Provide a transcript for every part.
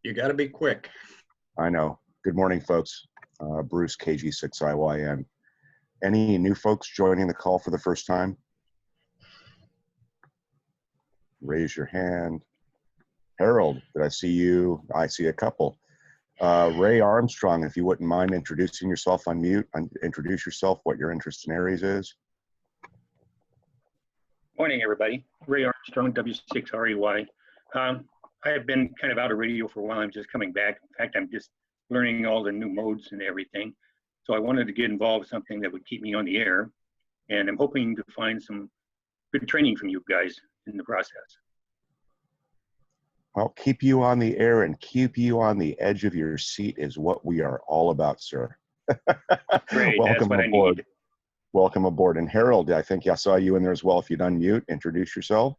You got to be quick. I know. Good morning, folks. Bruce, KG6IYN. Any new folks joining the call for the first time? Raise your hand. Harold, did I see you? I see a couple. Ray Armstrong, if you wouldn't mind introducing yourself on mute, introduce yourself, what your interest in ARES is. Morning, everybody. Ray Armstrong, W6REY. I have been kind of out of radio for a while. I'm just coming back. In fact, I'm just learning all the new modes and everything. So I wanted to get involved with something that would keep me on the air. And I'm hoping to find some good training from you guys in the process. Well, keep you on the air and keep you on the edge of your seat is what we are all about, sir. Great, Welcome that's what aboard. I need. Welcome aboard. And Harold, I think I saw you in there as well. If you'd unmute, introduce yourself.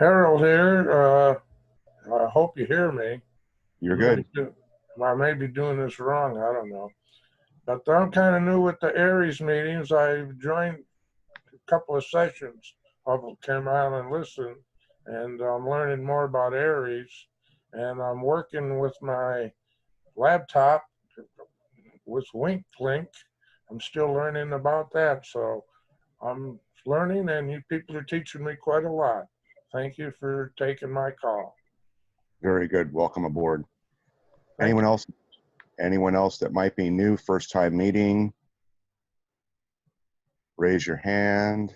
Harold here. I hope you hear me. You're good. I may be doing this wrong. I don't know. But I'm kind of new with the ARES meetings. I've joined a couple of sessions. I came out and listened, and I'm learning more about ARES. And I'm working with my laptop with WinkLink. I'm still learning about that. So I'm learning, and you people are teaching me quite a lot. Thank you for taking my call. Very good. Welcome aboard. Anyone else? Anyone else that might be new, first time meeting? Raise your hand.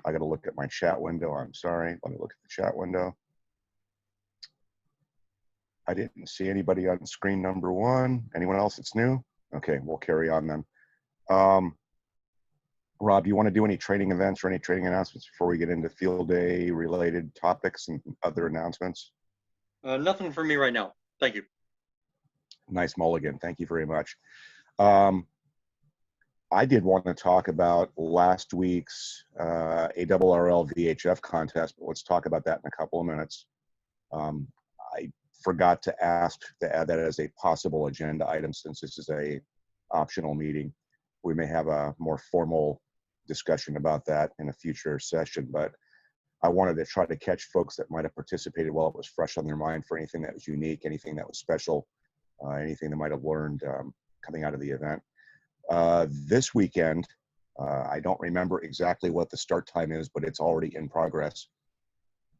I got to look at my chat window. I'm sorry. Let me look at the chat window. I didn't see anybody on screen number one. Anyone else that's new? Okay, we'll carry on then. Rob, you want to do any training events or any training announcements before we get into field day related topics and other announcements? Nothing for me right now. Thank you. Nice mulligan. Thank you very much. I did want to talk about last week's ARRL Vhf contest, but let's talk about that in a couple of minutes. I forgot to ask to add that as a possible agenda item since this is a optional meeting. We may have a more formal discussion about that in a future session, but I wanted to try to catch folks that might have participated while it was fresh on their mind for anything that was unique, anything that was special, anything they might have learned coming out of the event. This weekend, I don't remember exactly what the start time is, but it's already in progress,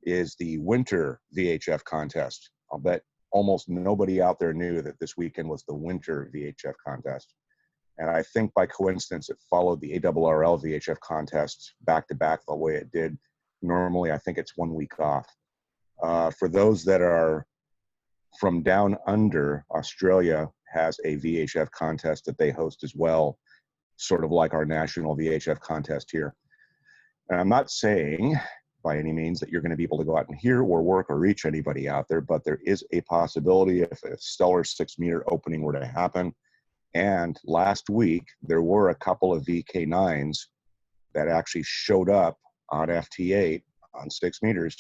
is the winter VHF contest. I'll bet almost nobody out there knew that this weekend was the winter VHF contest. And I think by coincidence, it followed the ARRL VHF contest back to back the way it did. Normally, I think it's 1 week off. For those that are from down under, Australia has a VHF contest that they host as well, sort of like our national VHF contest here. And I'm not saying by any means that you're going to be able to go out and hear or work or reach anybody out there, but there is a possibility if a stellar 6-meter opening were to happen. And last week, there were a couple of VK9s that actually showed up on FT8 on 6 meters.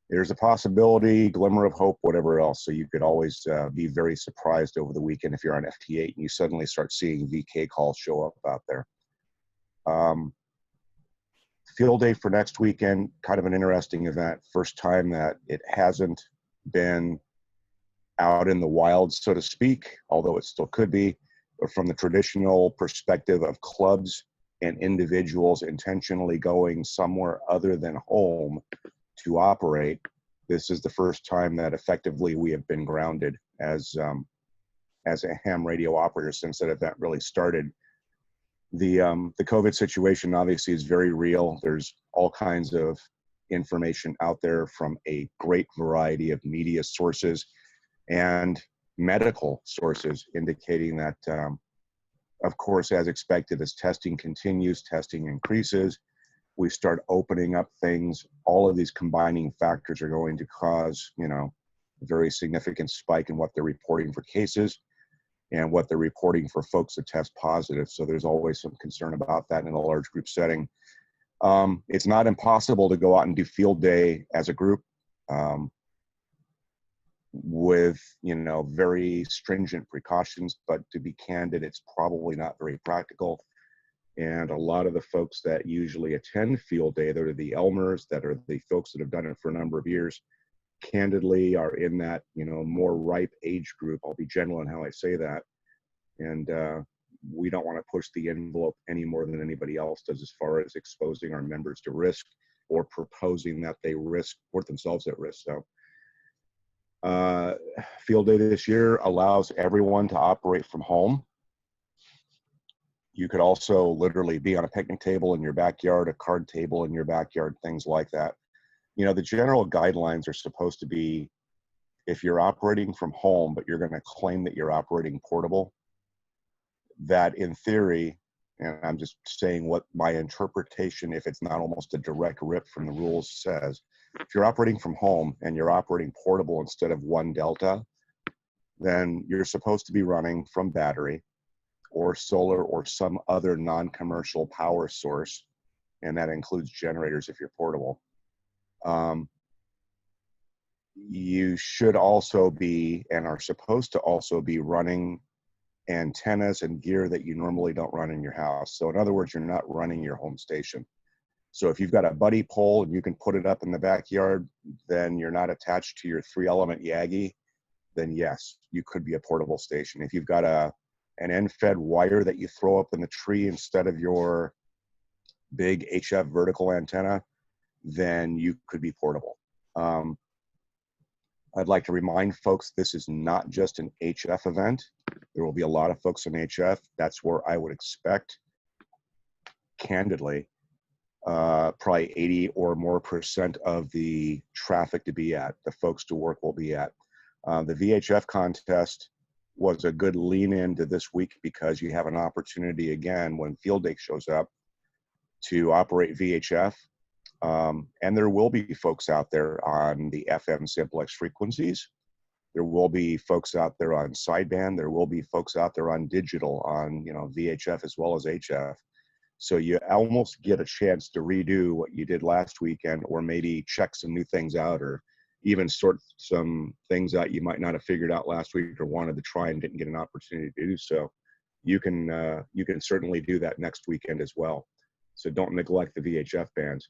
There's a possibility, glimmer of hope, whatever else. So you could always be very surprised over the weekend if you're on FT8 and you suddenly start seeing VK calls show up out there. Field day for next weekend, kind of an interesting event. First time that it hasn't been out in the wild, so to speak, although it still could be, but from the traditional perspective of clubs and individuals intentionally going somewhere other than home to operate, this is the first time that effectively we have been grounded as a ham radio operator since that event really started. The COVID situation obviously is very real. There's all kinds of information out there from a great variety of media sources and medical sources indicating that, of course, as expected, as testing continues, testing increases, we start opening up things. All of these combining factors are going to cause, you know, a very significant spike in what they're reporting for cases and what they're reporting for folks that test positive. So there's always some concern about that in a large group setting. It's not impossible to go out and do field day as a group with, you know, very stringent precautions, but to be candid, it's probably not very practical. And a lot of the folks that usually attend field day, that are the Elmers, that are the folks that have done it for a number of years, candidly are in that, more ripe age group. I'll be gentle in how I say that. And we don't want to push the envelope any more than anybody else does as far as exposing our members to risk or proposing that they put themselves at risk. So field day this year allows everyone to operate from home. You could also literally be on a picnic table in your backyard, a card table in your backyard, things like that. The general guidelines are supposed to be, if you're operating from home, but you're going to claim that you're operating portable, that in theory, and I'm just saying what my interpretation, if it's not almost a direct rip from the rules, says, if you're operating from home and you're operating portable instead of 1 Delta, then you're supposed to be running from battery or solar or some other non-commercial power source, and that includes generators if you're portable. You should also be, and are supposed to also be, running antennas and gear that you normally don't run in your house. So in other words, you're not running your home station. So if you've got a buddy pole and you can put it up in the backyard, then you're not attached to your 3-element Yagi, then yes, you could be a portable station. If you've got an end-fed wire that you throw up in the tree instead of your big HF vertical antenna, then you could be portable. I'd like to remind folks, this is not just an HF event. There will be a lot of folks in HF. That's where I would expect, candidly, probably 80 or more % of the traffic to be at, the folks to work will be at. The Vhf contest was a good lean into this week because you have an opportunity again when field day shows up to operate VHF. And there will be folks out there on the FM simplex frequencies. There will be folks out there on sideband. There will be folks out there on digital, on VHF as well as HF. So you almost get a chance to redo what you did last weekend, or maybe check some new things out, or even sort some things out you might not have figured out last week or wanted to try and didn't get an opportunity to do so. You can certainly do that next weekend as well. So don't neglect the VHF bands.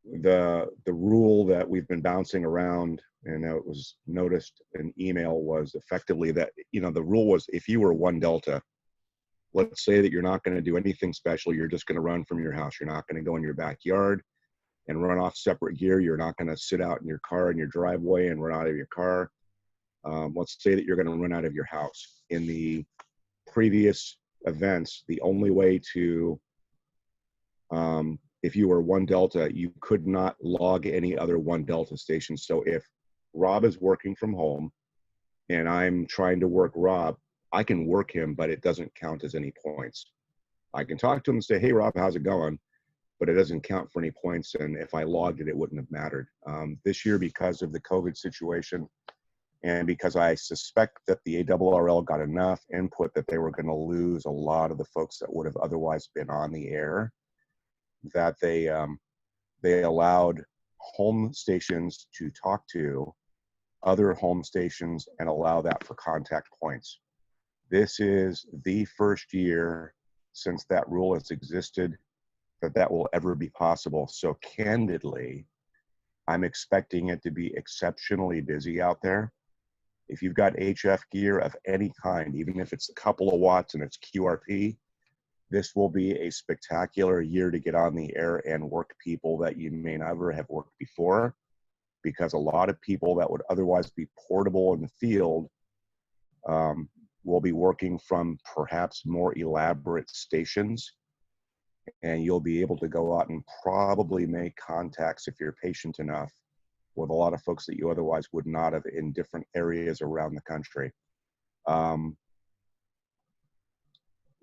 The rule that we've been bouncing around, and it was noticed in email, was effectively that, the rule was if you were 1 Delta, let's say that you're not going to do anything special, you're just going to run from your house. You're not going to go in your backyard and run off separate gear. You're not going to sit out in your car in your driveway and run out of your car. Let's say that you're going to run out of your house. In the previous events, the only way to, if you were 1 Delta, you could not log any other 1 Delta station. So if Rob is working from home and I'm trying to work Rob, I can work him, but it doesn't count as any points. I can talk to him and say, hey, Rob, how's it going? But it doesn't count for any points. And if I logged it, it wouldn't have mattered. This year, because of the COVID situation, and because I suspect that the ARRL got enough input that they were going to lose a lot of the folks that would have otherwise been on the air, that they allowed home stations to talk to other home stations and allow that for contact points. This is the first year since that rule has existed that will ever be possible. So candidly, I'm expecting it to be exceptionally busy out there. If you've got HF gear of any kind, even if it's a couple of watts and it's QRP, this will be a spectacular year to get on the air and work people that you may never have worked before, because a lot of people that would otherwise be portable in the field will be working from perhaps more elaborate stations, and you'll be able to go out and probably make contacts, if you're patient enough, with a lot of folks that you otherwise would not have in different areas around the country.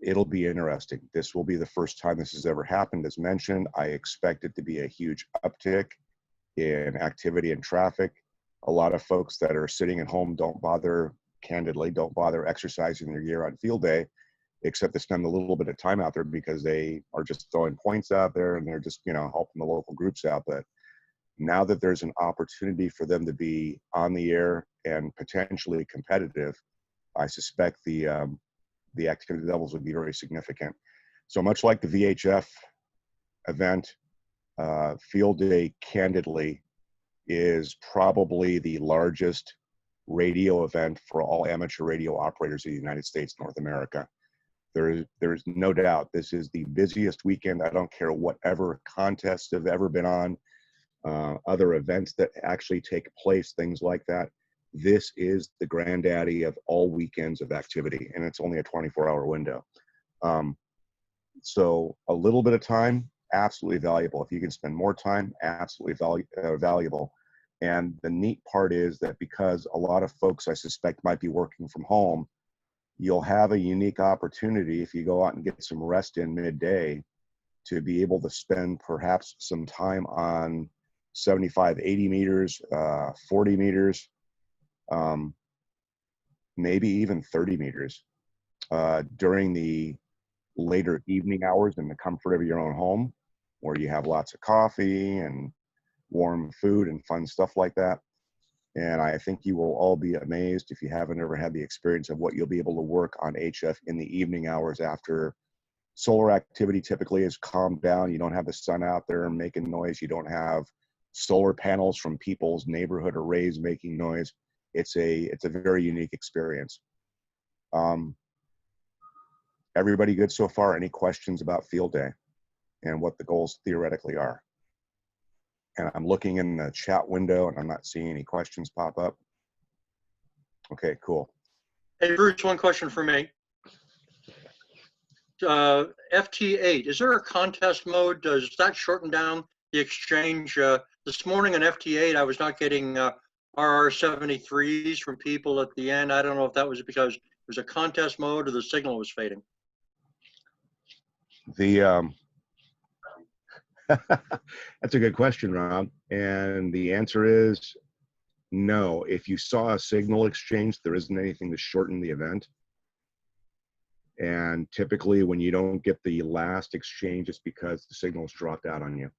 It'll be interesting. This will be the first time this has ever happened. As mentioned, I expect it to be a huge uptick in activity and traffic. A lot of folks that are sitting at home don't bother exercising their gear on field day, except to spend a little bit of time out there because they are just throwing points out there and they're just, helping the local groups out. But now that there's an opportunity for them to be on the air and potentially competitive, I suspect the activity levels would be very significant. So much like the VHF event, field day, candidly, is probably the largest radio event for all amateur radio operators in the United States, North America. There's no doubt this is the busiest weekend. I don't care whatever contests have ever been on, other events that actually take place, things like that. This is the granddaddy of all weekends of activity, and it's only a 24-hour window. So a little bit of time, absolutely valuable. If you can spend more time, absolutely valuable. And the neat part is that because a lot of folks, I suspect, might be working from home, you'll have a unique opportunity if you go out and get some rest in midday to be able to spend perhaps some time on 75, 80 meters, 40 meters, maybe even 30 meters during the later evening hours in the comfort of your own home, where you have lots of coffee and warm food and fun stuff like that. And I think you will all be amazed if you haven't ever had the experience of what you'll be able to work on HF in the evening hours after solar activity typically is calmed down. You don't have the sun out there making noise. You don't have solar panels from people's neighborhood arrays making noise. It's a very unique experience. Everybody good so far? Any questions about field day and what the goals theoretically are? And I'm looking in the chat window and I'm not seeing any questions pop up. Okay, cool. Hey, Bruce, one question for me. FT8, is there a contest mode? Does that shorten down the exchange? This morning on FT8, I was not getting RR73s from people at the end. I don't know if that was because it was a contest mode or the signal was fading. That's a good question, Rob. And the answer is no. If you saw a signal exchange, there isn't anything to shorten the event. And typically when you don't get the last exchange, it's because the signal's dropped out on you.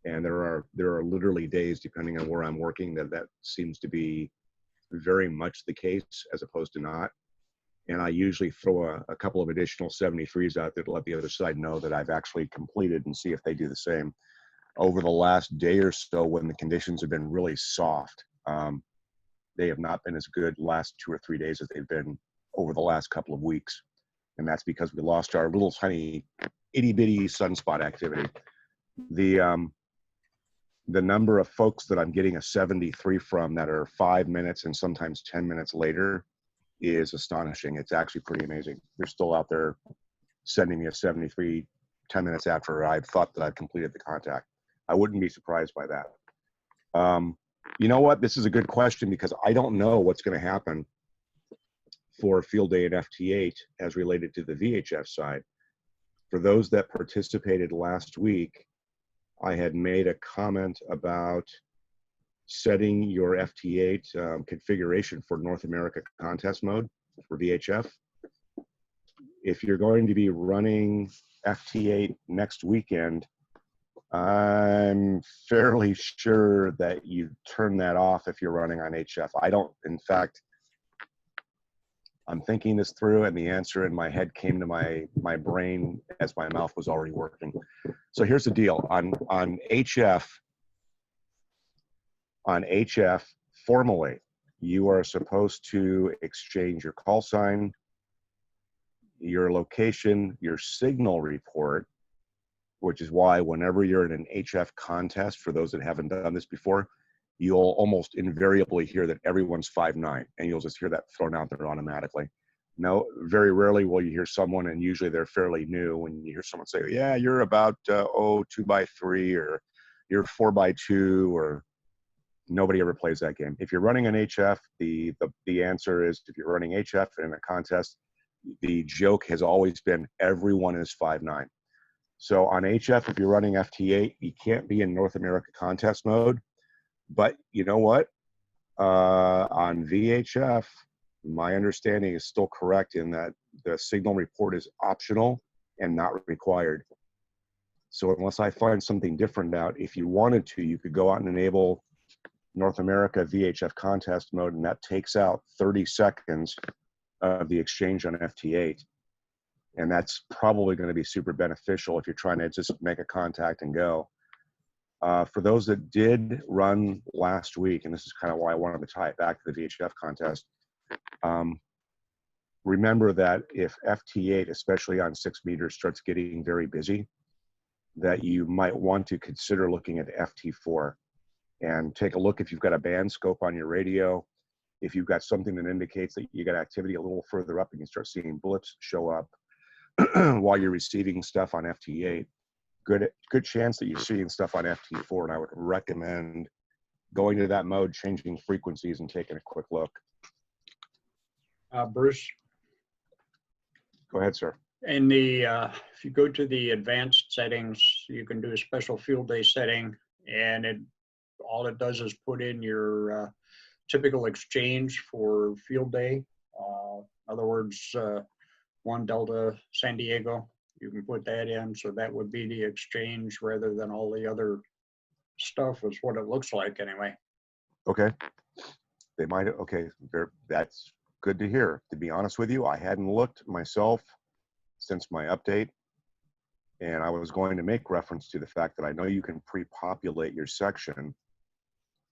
And there are literally days, depending on where I'm working, that seems to be very much the case as opposed to not. And I usually throw a couple of additional 73s out there to let the other side know that I've actually completed and see if they do the same. Over the last day or so, when the conditions have been really soft, they have not been as good last 2 or 3 days as they've been over the last couple of weeks. And that's because we lost our little tiny itty bitty sunspot activity. The number of folks that I'm getting a 73 from that are 5 minutes and sometimes 10 minutes later is astonishing. It's actually pretty amazing. They're still out there sending me a 73 10 minutes after I've thought that I've completed the contact. I wouldn't be surprised by that. You know what? This is a good question because I don't know what's going to happen for field day at FT8 as related to the VHF side. For those that participated last week, I had made a comment about setting your FT8 configuration for North America contest mode for VHF. If you're going to be running FT8 next weekend, I'm fairly sure that you turn that off if you're running on HF. I don't, in fact, I'm thinking this through and the answer in my head came to my brain as my mouth was already working. So here's the deal. On HF, formally, you are supposed to exchange your call sign, your location, your signal report, which is why whenever you're in an HF contest, for those that haven't done this before, you'll almost invariably hear that everyone's 5'9", and you'll just hear that thrown out there automatically. No, very rarely will you hear someone, and usually they're fairly new, when you hear someone say, yeah, you're about 2x3, or you're 4x2, or nobody ever plays that game. If you're running an HF, the answer is, if you're running HF in a contest, the joke has always been everyone is 5'9". So on HF, if you're running FT8, you can't be in North America contest mode. But you know what? On VHF, my understanding is still correct in that the signal report is optional and not required. So unless I find something different out, if you wanted to, you could go out and enable North America VHF contest mode, and that takes out 30 seconds of the exchange on FT8. And that's probably going to be super beneficial if you're trying to just make a contact and go. For those that did run last week, and this is kind of why I wanted to tie it back to the VHF contest, remember that if FT8, especially on 6 meters, starts getting very busy, that you might want to consider looking at FT4 and take a look if you've got a band scope on your radio, if you've got something that indicates that you got activity a little further up and you start seeing blips show up while you're receiving stuff on FT8, good chance that you're seeing stuff on FT4, and I would recommend going to that mode, changing frequencies, and taking a quick look. Bruce, Go ahead, sir. in the if you go to the advanced settings, you can do a special field day setting, and all it does is put in your typical exchange for field day. In other words, 1 Delta San Diego, you can put that in, so that would be the exchange rather than all the other stuff, is what it looks like anyway. Okay. They might, okay, that's good to hear. To be honest with you, I hadn't looked myself since my update, and I was going to make reference to the fact that I know you can pre-populate your section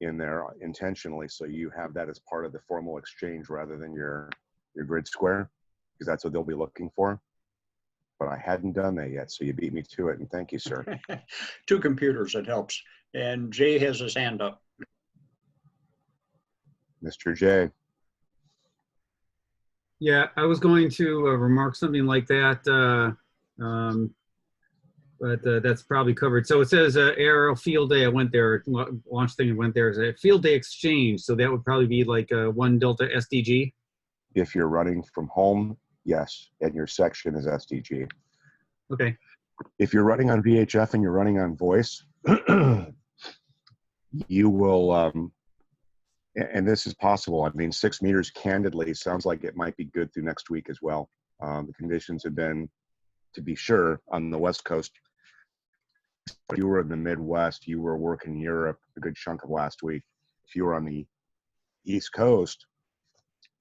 in there intentionally, so you have that as part of the formal exchange rather than your grid square, because that's what they'll be looking for. But I hadn't done that yet, so you beat me to it, and thank you, sir. 2 computers, it helps. And Jay has his hand up. Mr. J. Yeah, I was going to remark something like that, but that's probably covered. So it says ARL field day. I went there, launch thing, and went there. It's a field day exchange. So that would probably be like 1 Delta SDG. If you're running from home, yes, and your section is SDG. Okay. If you're running on VHF and you're running on voice, you will, and this is possible. I mean, 6 meters candidly sounds like it might be good through next week as well. The conditions have been, to be sure, on the West Coast. If you were in the Midwest, you were working Europe a good chunk of last week. If you were on the East Coast,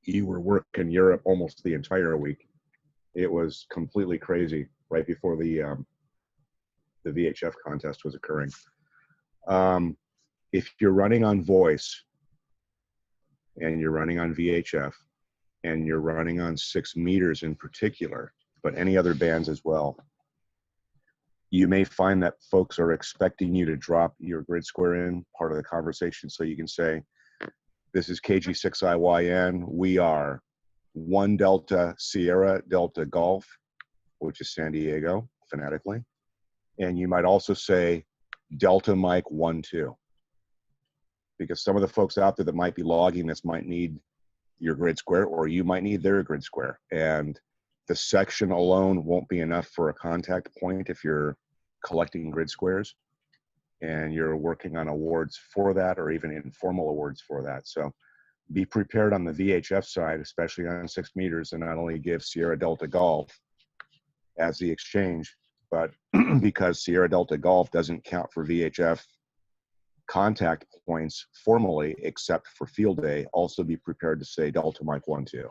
you were working Europe almost the entire week. It was completely crazy right before the VHF contest was occurring. If you're running on voice and you're running on VHF and you're running on 6 meters in particular, but any other bands as well, you may find that folks are expecting you to drop your grid square in part of the conversation, so you can say, this is KG6IYN. We are 1 Delta Sierra Delta Golf, which is San Diego phonetically. And you might also say Delta Mike 1-2. Because some of the folks out there that might be logging this might need your grid square, or you might need their grid square. And the section alone won't be enough for a contact point if you're collecting grid squares and you're working on awards for that, or even informal awards for that. So be prepared on the VHF side, especially on 6 meters, and not only give Sierra Delta Golf as the exchange, but because Sierra Delta Golf doesn't count for VHF contact points formally, except for field day, also be prepared to say Delta Mike 1-2.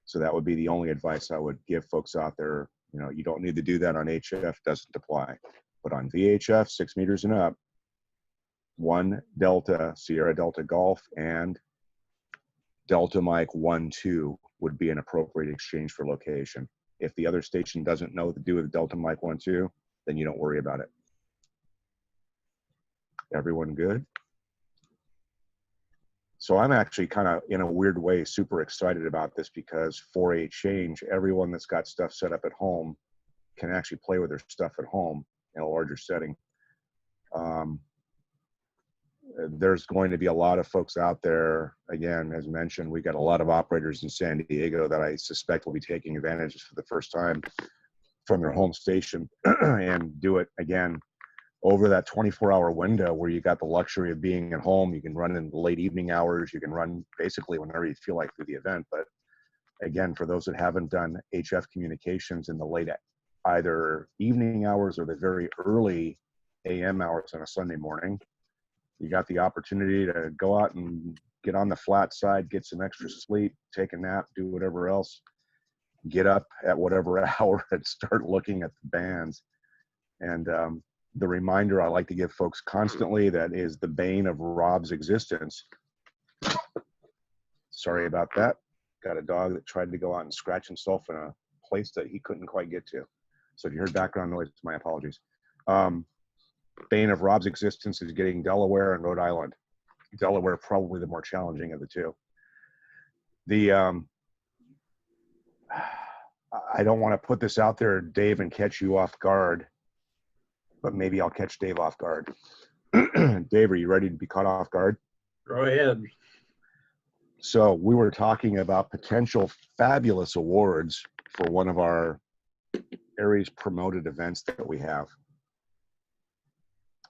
So that would be the only advice I would give folks out there. You know, you don't need to do that on HF, doesn't apply. But on VHF, 6 meters and up, 1 Delta Sierra Delta Golf and Delta Mike 1-2 would be an appropriate exchange for location. If the other station doesn't know what to do with Delta Mike 1-2, then you don't worry about it. Everyone good? So I'm actually kind of, in a weird way, super excited about this, because for a change, everyone that's got stuff set up at home can actually play with their stuff at home in a larger setting. There's going to be a lot of folks out there, again, as mentioned, we got a lot of operators in San Diego that I suspect will be taking advantage for the first time from their home station and do it, again, over that 24-hour window where you got the luxury of being at home. You can run in the late evening hours. You can run basically whenever you feel like through the event. But again, for those that haven't done HF communications in the late either evening hours or the very early AM hours on a Sunday morning, you got the opportunity to go out and get on the flat side, get some extra sleep, take a nap, do whatever else, get up at whatever hour and start looking at the bands. And the reminder I like to give folks constantly that is the bane of Rob's existence. Sorry about that. Got a dog that tried to go out and scratch himself in a place that he couldn't quite get to. So if you heard background noise, my apologies. Bane of Rob's existence is getting Delaware and Rhode Island. Delaware probably the more challenging of the two. I don't want to put this out there, Dave, and catch you off guard, but maybe I'll catch Dave off guard. Dave, are you ready to be caught off guard? Go ahead. So we were talking about potential fabulous awards for one of our ARES promoted events that we have.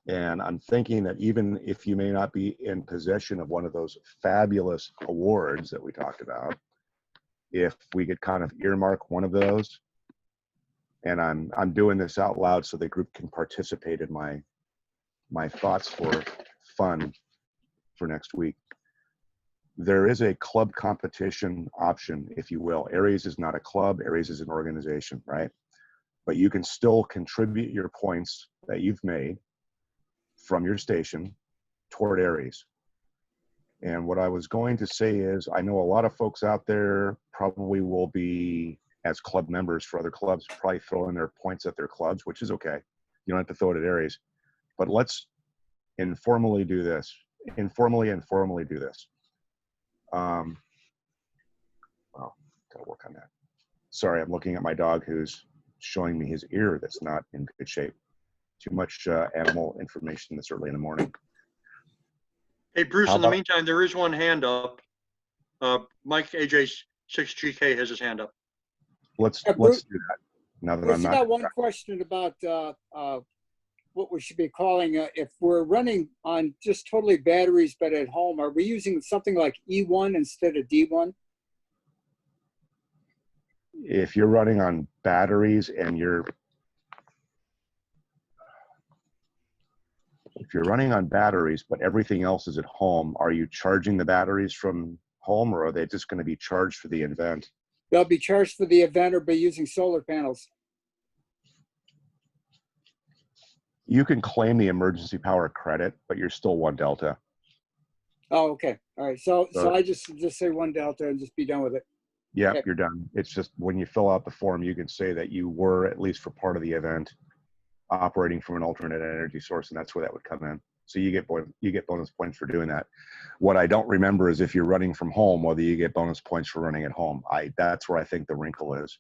And I'm thinking that even if you may not be in possession of one of those fabulous awards that we talked about, if we could kind of earmark one of those, and I'm doing this out loud so the group can participate in my thoughts for fun for next week. There is a club competition option, if you will. ARES is not a club, ARES is an organization, right? But you can still contribute your points that you've made from your station toward ARES. And what I was going to say is, I know a lot of folks out there probably will be, as club members for other clubs, probably throw in their points at their clubs, which is okay. You don't have to throw it at ARES. But let's informally do this. Informally do this. Well, gotta work on that. Sorry, I'm looking at my dog who's showing me his ear that's not in good shape. Too much animal information this early in the morning. Hey, Bruce, How in the about- meantime, there is one hand up. Mike AJ6GK has his hand up. Let's Yeah, Bruce- do that. Now that Bruce, I'm I not. got one question about what we should be calling, if we're running on just totally batteries, but at home, are we using something like E1 instead of D1? If you're running on batteries and if you're running on batteries, but everything else is at home, are you charging the batteries from home, or are they just going to be charged for the event? They'll be charged for the event or by using solar panels. You can claim the emergency power credit, but you're still 1 Delta. Oh, okay. All right. So So- I just say 1 Delta and just be done with it. Yep, Okay. you're done. It's just when you fill out the form, you can say that you were, at least for part of the event, operating from an alternate energy source, and that's where that would come in. So you get bonus points for doing that. What I don't remember is if you're running from home, whether you get bonus points for running at home. That's where I think the wrinkle is.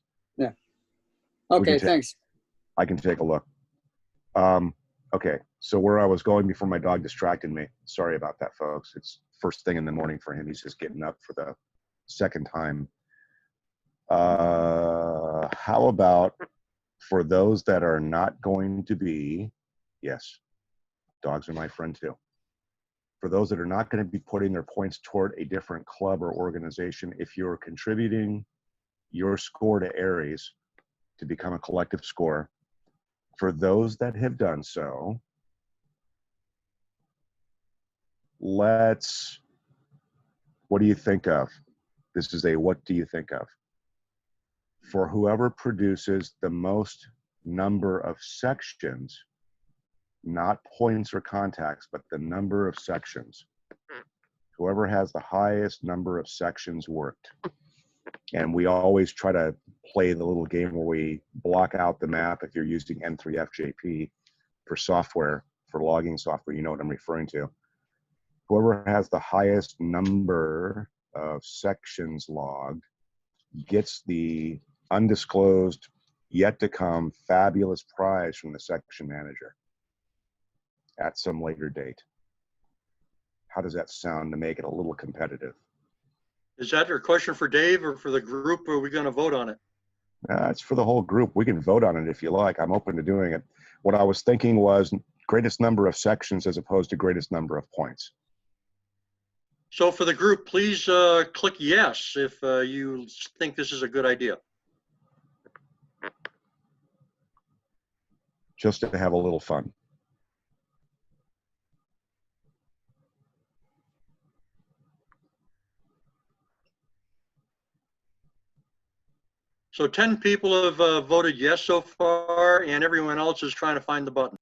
Okay, thanks. I can take a look. Okay, so where I was going before my dog distracted me. Sorry about that, folks. It's first thing in the morning for him. He's just getting up for the second time. How about for those that are not going to be, yes, dogs are my friend too. For those that are not going to be putting their points toward a different club or organization, if you're contributing your score to ARES to become a collective score, for those that have done so, what do you think of? This is a what do you think of? For whoever produces the most number of sections, not points or contacts, but the number of sections. Whoever has the highest number of sections worked. And we always try to play the little game where we block out the map if you're using N3FJP for software, for logging software, you know what I'm referring to. Whoever has the highest number of sections logged gets the undisclosed, yet to come fabulous prize from the section manager at some later date. How does that sound to make it a little competitive? Is that your question for Dave or for the group, or are we going to vote on it? It's for the whole group. We can vote on it if you like. I'm open to doing it. What I was thinking was greatest number of sections as opposed to greatest number of points. So for the group, please click yes if you think this is a good idea. Just to have a little fun. So 10 people have voted yes so far, and everyone else is trying to find the button.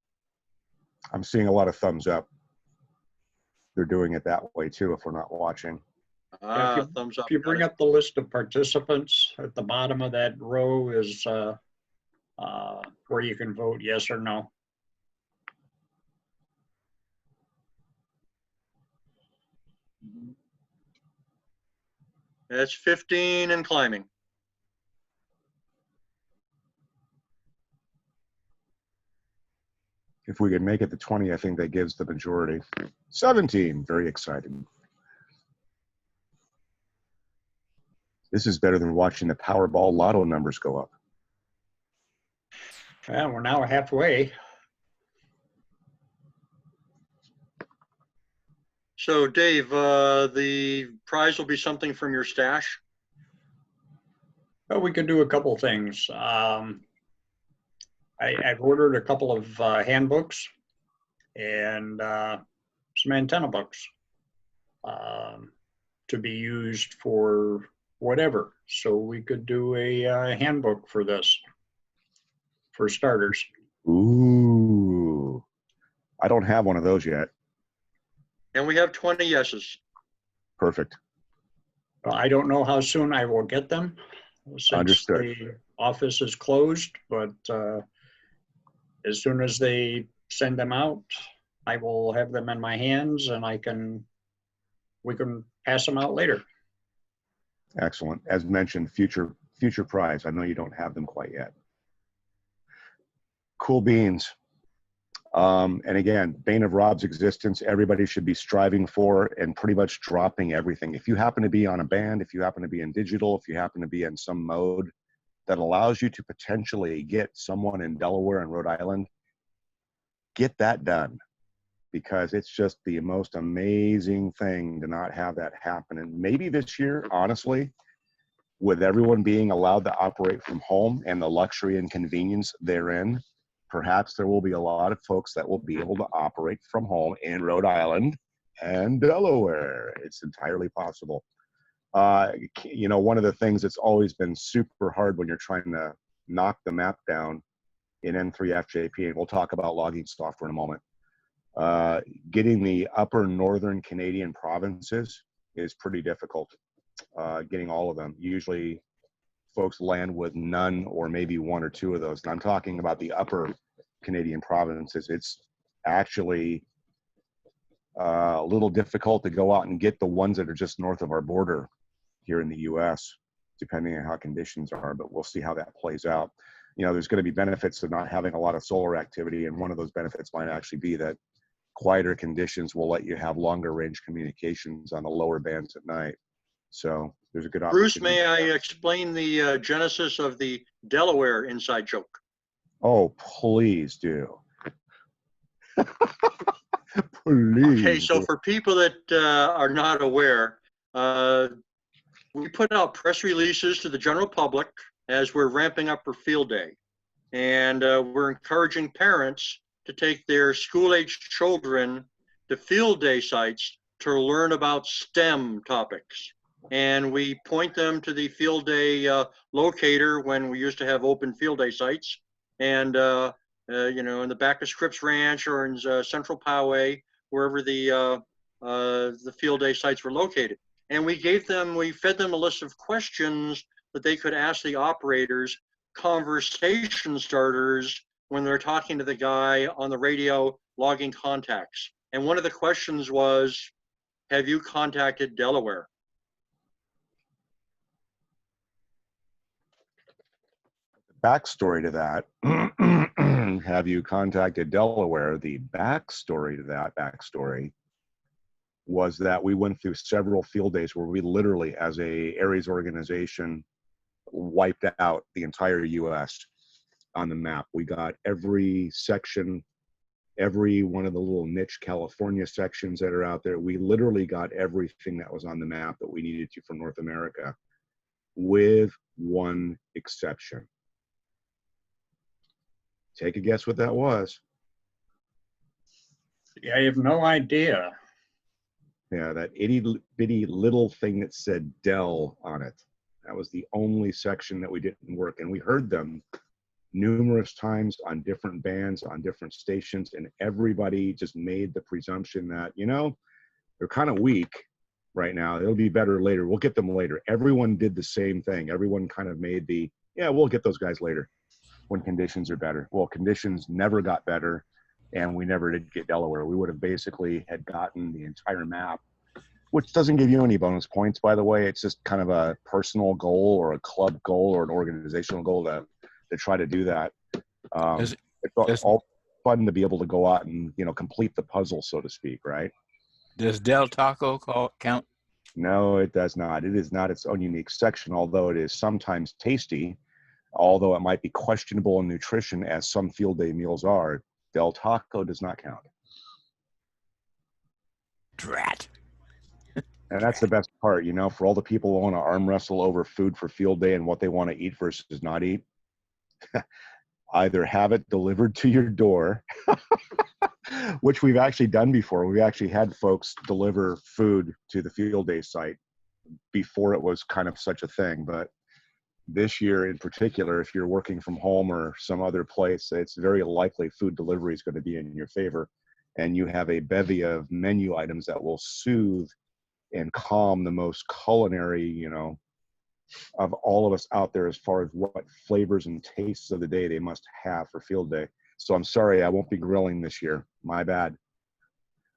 I'm seeing a lot of thumbs up. They're doing it that way too if we're not watching. Yeah, Thumbs up. if you got bring it. up the list of participants, at the bottom of that row is where you can vote yes or no. It's 15 and climbing. If we could make it to 20, I think that gives the majority. 17, very exciting. This is better than watching the Powerball lotto numbers go up. Yeah, we're now halfway. So Dave, the prize will be something from your stash. Well, we could do a couple things. I've ordered a couple of handbooks and some antenna books to be used for whatever. So we could do a handbook for this, for starters. Ooh, I don't have one of those yet. And we have 20 yeses. Perfect. I don't know how soon I will get them since Understood. the office is closed, but as soon as they send them out, I will have them in my hands and we can pass them out later. Excellent. As mentioned, future prize. I know you don't have them quite yet. Cool beans. And again, bane of Rob's existence, everybody should be striving for and pretty much dropping everything. If you happen to be on a band, if you happen to be in digital, if you happen to be in some mode that allows you to potentially get someone in Delaware and Rhode Island, get that done, because it's just the most amazing thing to not have that happen. And maybe this year, honestly, with everyone being allowed to operate from home and the luxury and convenience therein, perhaps there will be a lot of folks that will be able to operate from home in Rhode Island and Delaware. It's entirely possible. You know, one of the things that's always been super hard when you're trying to knock the map down in N3FJP, and we'll talk about logging software in a moment, getting the upper northern Canadian provinces is pretty difficult. Getting all of them. Usually folks land with none or maybe one or two of those. And I'm talking about the upper Canadian provinces. It's actually a little difficult to go out and get the ones that are just north of our border here in the US, depending on how conditions are, but we'll see how that plays out. You know, there's going to be benefits of not having a lot of solar activity, and one of those benefits might actually be that quieter conditions will let you have longer range communications on the lower bands at night. So there's a good opportunity. Bruce, may I explain the genesis of the Delaware inside joke? Oh, please do. Please. Okay, so for people that are not aware, we put out press releases to the general public as we're ramping up for field day. And we're encouraging parents to take their school-aged children to field day sites to learn about STEM topics. And we point them to the field day locator when we used to have open field day sites. And, you know, in the back of Scripps Ranch or in Central Poway, wherever the field day sites were located. And we fed them a list of questions that they could ask the operators, conversation starters, when they're talking to the guy on the radio logging contacts. And one of the questions was, have you contacted Delaware? Backstory to that, have you contacted Delaware? The backstory to that backstory was that we went through several field days where we literally, as a ARES organization, wiped out the entire US on the map. We got every section, every one of the little niche California sections that are out there. We literally got everything that was on the map that we needed to from North America, with one exception. Take a guess what that was. Yeah, I have no idea. Yeah, that itty bitty little thing that said Dell on it. That was the only section that we didn't work. And we heard them numerous times on different bands, on different stations, and everybody just made the presumption that, you know, they're kind of weak right now. It'll be better later. We'll get them later. Everyone did the same thing. Everyone kind of made the, yeah, we'll get those guys later when conditions are better. Well, conditions never got better, and we never did get Delaware. We would have basically had gotten the entire map, which doesn't give you any bonus points, by the way. It's just kind of a personal goal or a club goal or an organizational goal to try to do that. It's all fun to be able to go out and, you know, complete the puzzle, so to speak, right? Does Del Taco count? No, it does not. It is not its own unique section, although it is sometimes tasty, although it might be questionable in nutrition, as some field day meals are. Del Taco does not count. Drat. And that's the best part, you know, for all the people who want to arm wrestle over food for field day and what they want to eat versus not eat. Either have it delivered to your door, which we've actually done before. We've actually had folks deliver food to the field day site before it was kind of such a thing. But this year in particular, if you're working from home or some other place, it's very likely food delivery is going to be in your favor. And you have a bevy of menu items that will soothe and calm the most culinary, you know, of all of us out there as far as what flavors and tastes of the day they must have for field day. So I'm sorry, I won't be grilling this year. My bad.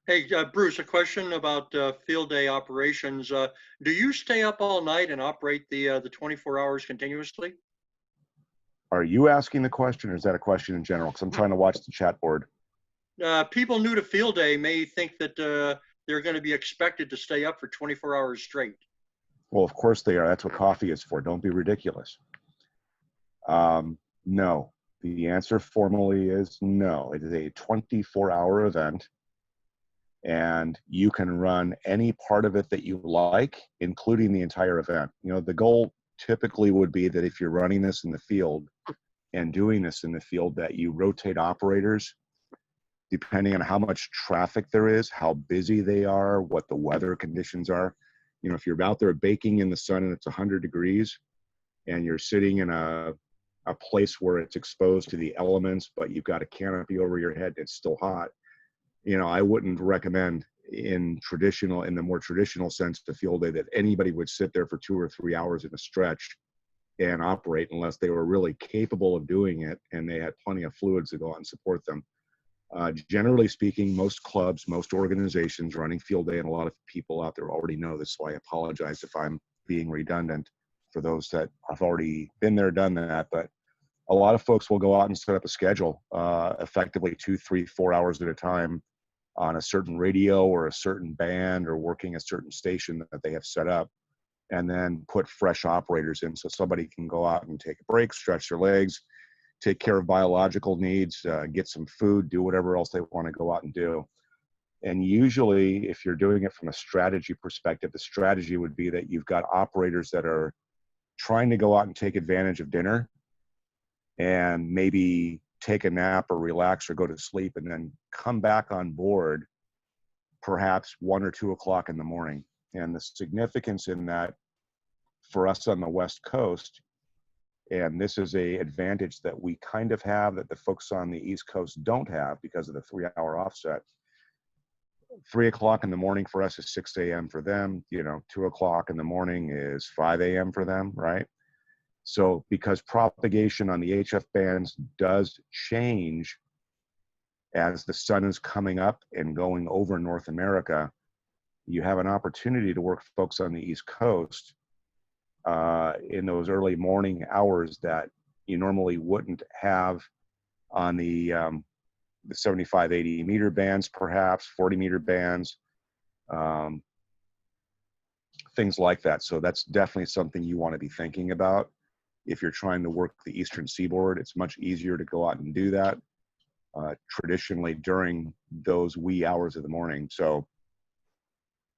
Hey, Bruce, a question about field day operations. Do you stay up all night and operate the 24 hours continuously? Are you asking the question, or is that a question in general? Because I'm trying to watch the chat board. People new to field day may think that they're going to be expected to stay up for 24 hours straight. Well, of course they are. That's what coffee is for. Don't be ridiculous. No. The answer formally is no. It is a 24-hour event, and you can run any part of it that you like, including the entire event. You know, the goal typically would be that if you're running this in the field and doing this in the field, that you rotate operators depending on how much traffic there is, how busy they are, what the weather conditions are. You know, if you're out there baking in the sun and it's 100 degrees and you're sitting in a place where it's exposed to the elements, but you've got a canopy over your head, it's still hot. You know, I wouldn't recommend in the more traditional sense to field day that anybody would sit there for 2 or 3 hours in a stretch and operate unless they were really capable of doing it and they had plenty of fluids to go out and support them. Generally speaking, most clubs, most organizations running field day, and a lot of people out there already know this, so I apologize if I'm being redundant for those that have already been there, done that. But a lot of folks will go out and set up a schedule, effectively 2, 3, 4 hours at a time on a certain radio or a certain band or working a certain station that they have set up, and then put fresh operators in so somebody can go out and take a break, stretch their legs, take care of biological needs, get some food, do whatever else they want to go out and do. And usually, if you're doing it from a strategy perspective, the strategy would be that you've got operators that are trying to go out and take advantage of dinner and maybe take a nap or relax or go to sleep and then come back on board perhaps 1 or 2 o'clock in the morning. And the significance in that for us on the West Coast, and this is a advantage that we kind of have that the folks on the East Coast don't have because of the 3-hour offset. 3 o'clock in the morning for us is 6 a.m. for them. You know, 2 o'clock in the morning is 5 a.m. for them, right? So because propagation on the HF bands does change as the sun is coming up and going over North America, you have an opportunity to work folks on the East Coast in those early morning hours that you normally wouldn't have on the 75, 80 meter bands, perhaps 40 meter bands, things like that. So that's definitely something you want to be thinking about. If you're trying to work the Eastern Seaboard, it's much easier to go out and do that traditionally during those wee hours of the morning. So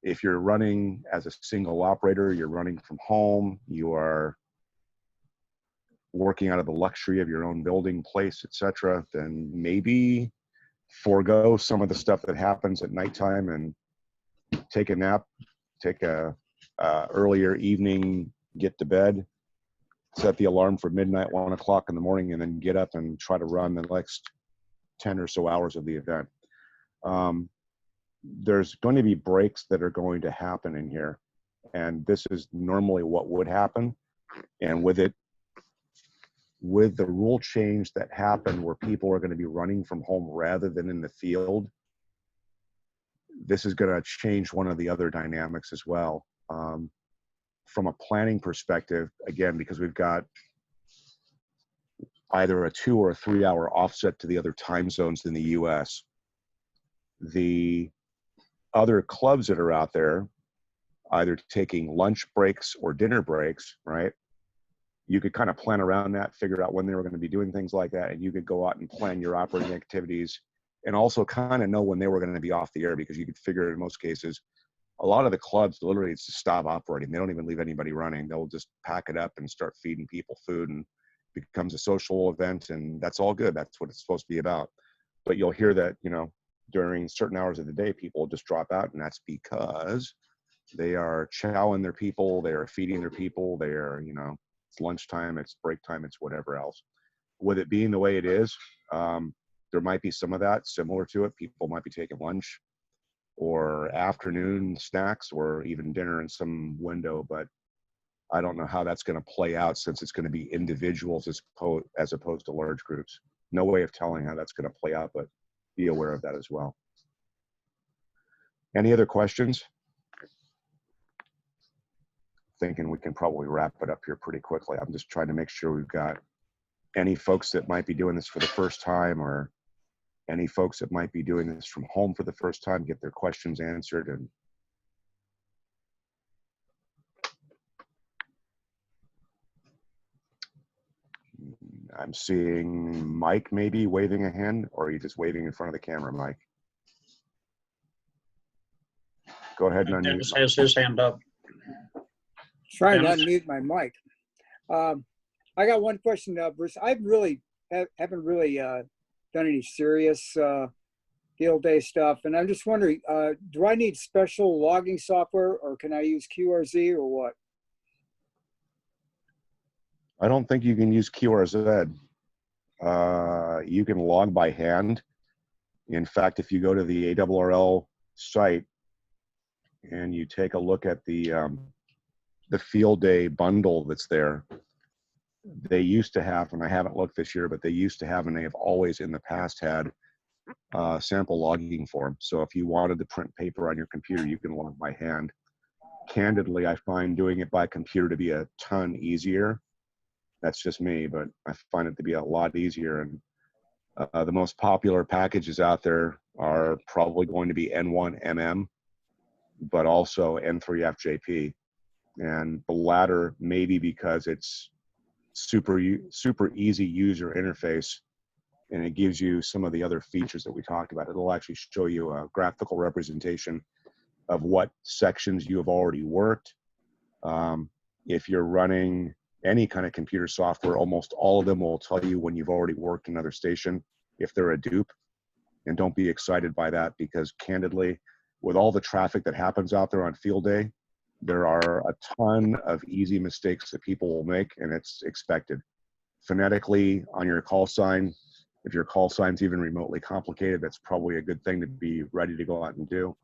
if you're running as a single operator, you're running from home, you are working out of the luxury of your own building, place, etc., then maybe forego some of the stuff that happens at nighttime and take a nap, take a earlier evening, get to bed, set the alarm for midnight, 1 o'clock in the morning, and then get up and try to run the next 10 or so hours of the event. There's going to be breaks that are going to happen in here. And this is normally what would happen. And with the rule change that happened where people are going to be running from home rather than in the field, this is going to change one of the other dynamics as well. From a planning perspective, again, because we've got either a 2 or 3 hour offset to the other time zones in the US, the other clubs that are out there, either taking lunch breaks or dinner breaks, right? You could kind of plan around that, figure out when they were going to be doing things like that, and you could go out and plan your operating activities and also kind of know when they were going to be off the air, because you could figure in most cases, a lot of the clubs literally it's to stop operating. They don't even leave anybody running. They'll just pack it up and start feeding people food, and it becomes a social event, and that's all good. That's what it's supposed to be about. But you'll hear that, you know, during certain hours of the day, people just drop out, and that's because they are chowing their people, they are feeding their people, they are, you know, it's lunchtime, it's break time, it's whatever else. With it being the way it is, there might be some of that similar to it. People might be taking lunch or afternoon snacks or even dinner in some window, but I don't know how that's going to play out since it's going to be individuals as opposed to large groups. No way of telling how that's going to play out, but be aware of that as well. Any other questions? Thinking we can probably wrap it up here pretty quickly. I'm just trying to make sure we've got any folks that might be doing this for the first time, or any folks that might be doing this from home for the first time, get their questions answered. And I'm seeing Mike maybe waving a hand, or are you just waving in front of the camera, Mike? Go ahead and Dennis unmute. has his hand up. Trying to Dennis? unmute my mic. I got one question, Bruce. I really haven't really done any serious field day stuff, and I'm just wondering, do I need special logging software, or can I use QRZ, or what? I don't think you can use QRZ. You can log by hand. In fact, if you go to the ARRL site and you take a look at the field day bundle that's there, they used to have, and I haven't looked this year, but they used to have, and they have always in the past had sample logging form. So if you wanted to print paper on your computer, you can log by hand. Candidly, I find doing it by computer to be a ton easier. That's just me, but I find it to be a lot easier. And the most popular packages out there are probably going to be N1MM, but also N3FJP. And the latter maybe because it's super easy user interface, and it gives you some of the other features that we talked about. It'll actually show you a graphical representation of what sections you have already worked. If you're running any kind of computer software, almost all of them will tell you when you've already worked another station, if they're a dupe. And don't be excited by that, because candidly, with all the traffic that happens out there on field day, there are a ton of easy mistakes that people will make, and it's expected. Phonetically on your call sign, if your call sign's even remotely complicated, that's probably a good thing to be ready to go out and do.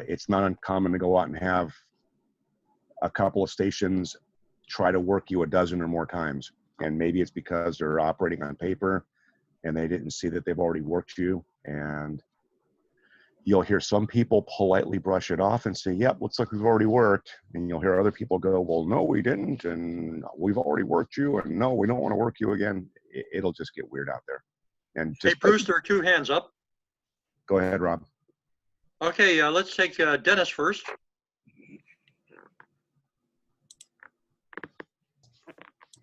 It's not uncommon to go out and have a couple of stations try to work you a dozen or more times. And maybe it's because they're operating on paper and they didn't see that they've already worked you. And you'll hear some people politely brush it off and say, yep, looks like we've already worked. And you'll hear other people go, well, no, we didn't. And we've already worked you. And no, we don't want to work you again. It'll just get weird out there. And Hey, just Bruce, there are two hands up. go ahead, Rob. Okay, let's take Dennis first.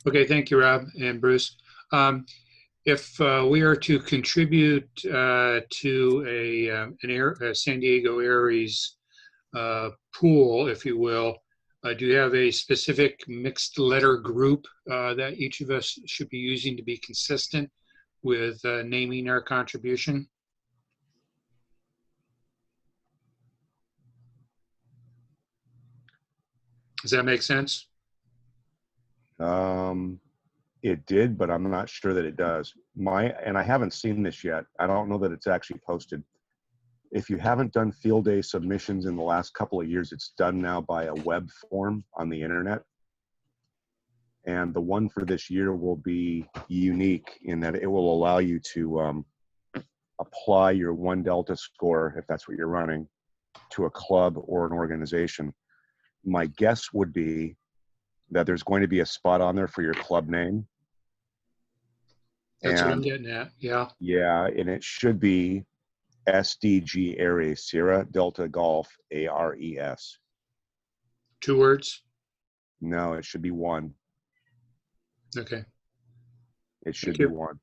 Okay, thank you, Rob and Bruce. If we are to contribute to a San Diego ARES pool, if you will, do you have a specific mixed letter group that each of us should be using to be consistent with naming our contribution? Does that make sense? It did, but I'm not sure that it does. And I haven't seen this yet. I don't know that it's actually posted. If you haven't done field day submissions in the last couple of years, it's done now by a web form on the internet. And the one for this year will be unique in that it will allow you to apply your 1 Delta score, if that's what you're running, to a club or an organization. My guess would be that there's going to be a spot on there for your club name. That's what I'm And getting at. Yeah. yeah, and it should be SDG ARES, Sierra Delta Golf, ARES. 2 words. No, it should be one. Okay. It should Thank be you. one.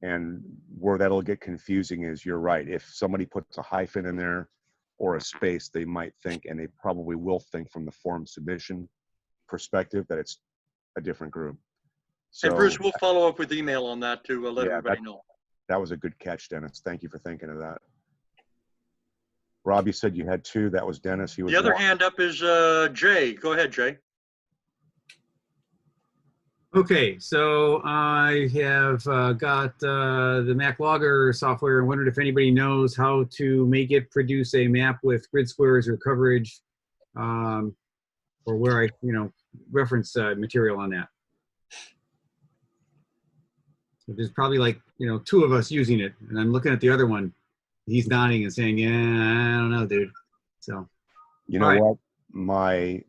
And where that'll get confusing is, you're right. If somebody puts a hyphen in there or a space, they might think, and they probably will think from the form submission perspective, that it's a different group. So And Bruce, we'll follow up with email on that to let yeah, everybody know. that was a good catch, Dennis. Thank you for thinking of that. Rob, you said you had 2. That was Dennis. He was The other one. hand up is Jay. Go ahead, Jay. Okay, so I have got the Mac Logger software and wondered if anybody knows how to make it produce a map with grid squares or coverage, or where I, reference material on that. So there's probably like, 2 of us using it, and I'm looking at the other one. He's nodding and saying, yeah, I don't know, dude. So. You know All right. what? My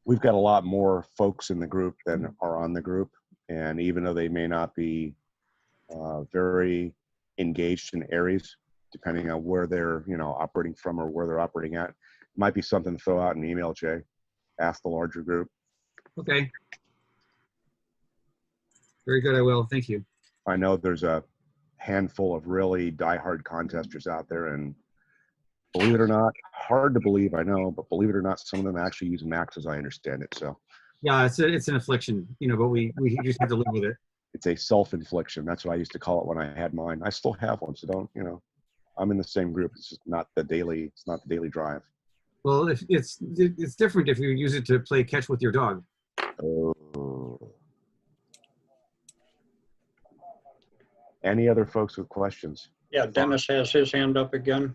we've got a lot more folks in the group than are on the group, and even though they may not be very engaged in ARES, depending on where they're operating from or where they're operating at, might be something to throw out an email, Jay. Ask the larger group. Okay. Very good. I will. Thank you. I know there's a handful of really diehard contesters out there, and believe it or not, hard to believe, I know, but believe it or not, some of them actually use Macs, as I understand it. So Yeah, it's an affliction, but we just have to live with it. it's a self-infliction. That's what I used to call it when I had mine. I still have one, so don't, I'm in the same group. It's just not the daily drive. Well, if it's different if you use it to play catch with your dog. Oh. Any other folks with questions? Yeah, Dennis has his hand up again.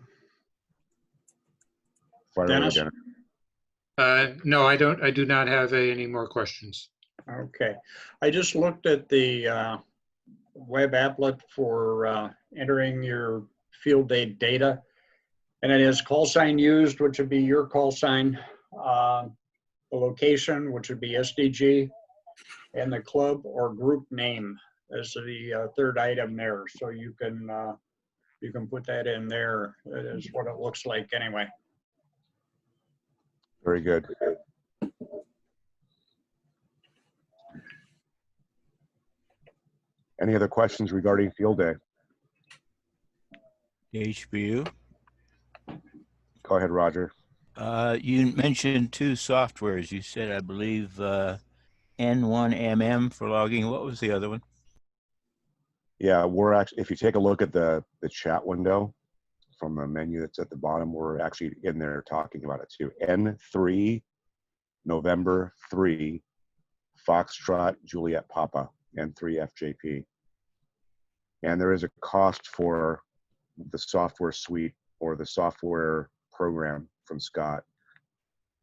Fire away, Dennis? Dennis. No, I don't. I do not have any more questions. Okay. I just looked at the web applet for entering your field day data, and it has call sign used, which would be your call sign, the location, which would be SDG, and the club or group name as the 3rd item there. So you can put that in there. That is what it looks like anyway. Very good. Any other questions regarding field day? HBU. Go ahead, Roger. You mentioned 2 softwares. You said, I believe, N1MM for logging. What was the other one? Yeah, we're actually, if you take a look at the chat window from the menu that's at the bottom, we're actually in there talking about it too. N3, November 3, Foxtrot, Juliet Papa, N3 FJP. And there is a cost for the software suite or the software program from Scott.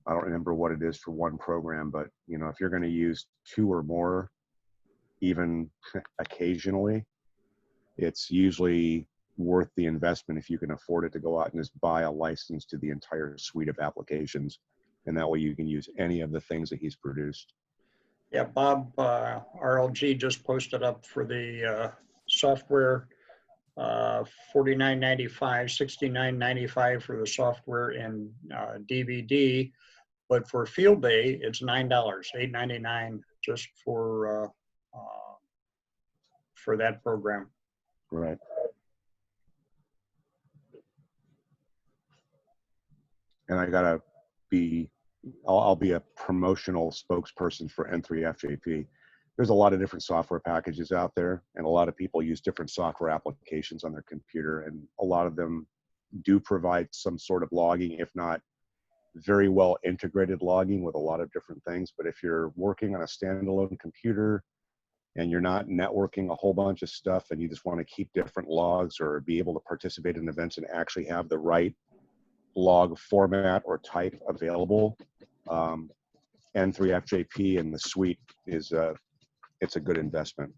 I don't remember what it is for one program, but if you're going to use 2 or more, even occasionally, it's usually worth the investment if you can afford it to go out and just buy a license to the entire suite of applications. And that way you can use any of the things that he's produced. Yeah, Bob, RLG just posted up for the software, $49.95, $69.95 for the software and DVD. But for field day, it's $9, $8.99 just for that program. Right. And I gotta be, I'll be a promotional spokesperson for N3 FJP. There's a lot of different software packages out there, and a lot of people use different software applications on their computer, and a lot of them do provide some sort of logging, if not very well integrated logging with a lot of different things. But if you're working on a standalone computer and you're not networking a whole bunch of stuff and you just want to keep different logs or be able to participate in events and actually have the right log format or type available, N3FJP and the suite is it's a good investment.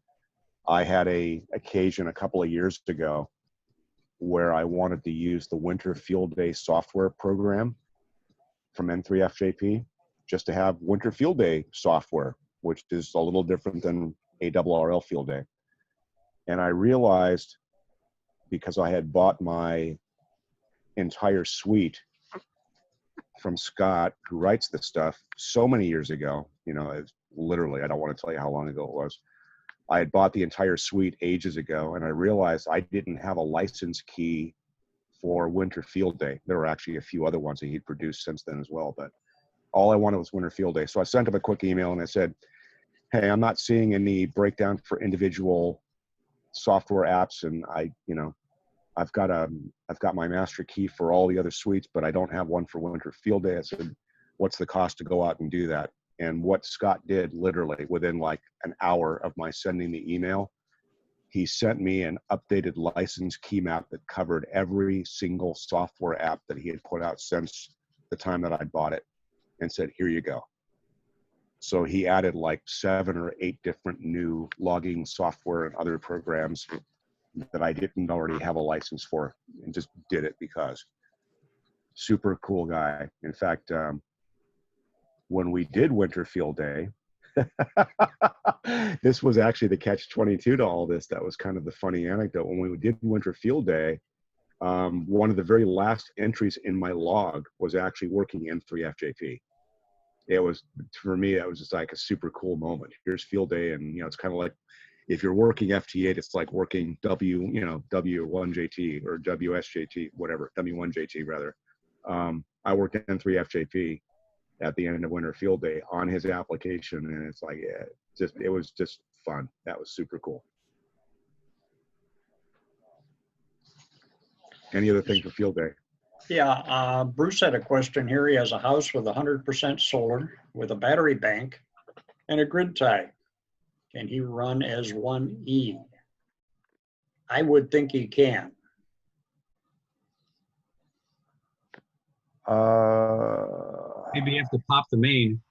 I had a occasion a couple of years ago where I wanted to use the Winter Field Day software program from N3FJP just to have Winter Field Day software, which is a little different than ARRL Field Day. And I realized, because I had bought my entire suite from Scott, who writes this stuff, so many years ago, you know, it's literally, I don't want to tell you how long ago it was. I had bought the entire suite ages ago, and I realized I didn't have a license key for Winter Field Day. There were actually a few other ones that he'd produced since then as well, but all I wanted was Winter Field Day. So I sent him a quick email and I said, hey, I'm not seeing any breakdown for individual software apps, and I've got my master key for all the other suites, but I don't have one for Winter Field Day. I said, what's the cost to go out and do that? And what Scott did, literally within like an hour of my sending the email, he sent me an updated license key map that covered every single software app that he had put out since the time that I bought it, and said, here you go. So he added like 7 or 8 different new logging software and other programs that I didn't already have a license for, and just did it because. Super cool guy. In fact, when we did Winter Field Day, this was actually the catch-22 to all this. That was kind of the funny anecdote. When we did Winter Field Day, one of the very last entries in my log was actually working N3FJP. It was, for me, that was just like a super cool moment. Here's Field Day, and it's kind of like, if you're working FT8, it's like working W1JT or WSJT, whatever, W1JT rather. I worked N3FJP at the end of Winter Field Day on his application, and it's like, it was just fun. That was super cool. Any other thing for Field Day? Yeah, Bruce had a question here. He has a house with 100% solar with a battery bank and a grid tie. Can he run as 1E? I would think he can. Maybe you have to pop the main.